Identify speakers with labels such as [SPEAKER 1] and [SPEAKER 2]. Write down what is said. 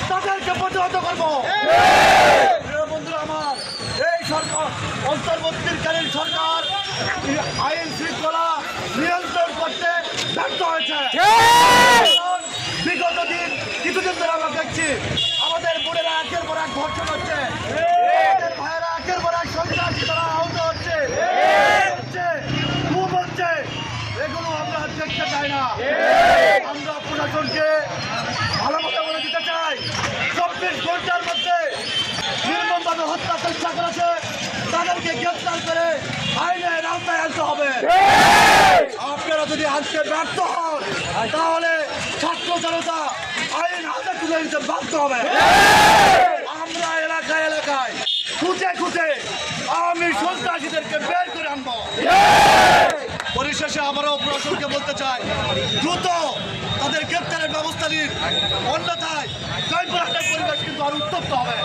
[SPEAKER 1] তাদেরকে প্রতিহত করবো। বন্ধুরা আমার, এই সরকার অন্তর্বর্তীকালীন সরকার আইন শৃঙ্খলা নিয়ন্ত্রণ করতে ব্যর্থ হয়েছে। বিগত দিন কিছুদিন ধরে আমরা দেখছি আমাদের বোনেরা একের পর এক ধর্ষণ হচ্ছে, আমাদের ভাইয়েরা একের পর এক সন্ত্রাসী তারা আহত হচ্ছে, খুব হচ্ছে। এগুলো আমরা দেখতে চাই না। আমরা প্রশাসনকে ভালো মতো বলে দিতে চাই, 24 ঘন্টার মধ্যে নির্মমভাবে হত্যা চেষ্টা করেছে তাদেরকে গ্রেপ্তার করে আইনের আওতায় আনতে হবে। আপনারা যদি আনতে ব্যর্থ হন তাহলে ছাত্র জনতা আইন হাতে তুলে নিতে বাধ্য হবে। আমরা এলাকায় এলাকায় খুঁজে খুঁজে আওয়ামী সন্ত্রাসীদেরকে বের করে আনবো। পরিশেষে আমরাও প্রশাসনকে বলতে চাই, দ্রুত তাদের গ্রেপ্তারের ব্যবস্থা নিন, অন্যথায় জয়পুরহাটের পরিবেশ কিন্তু আরো উত্তপ্ত হবে।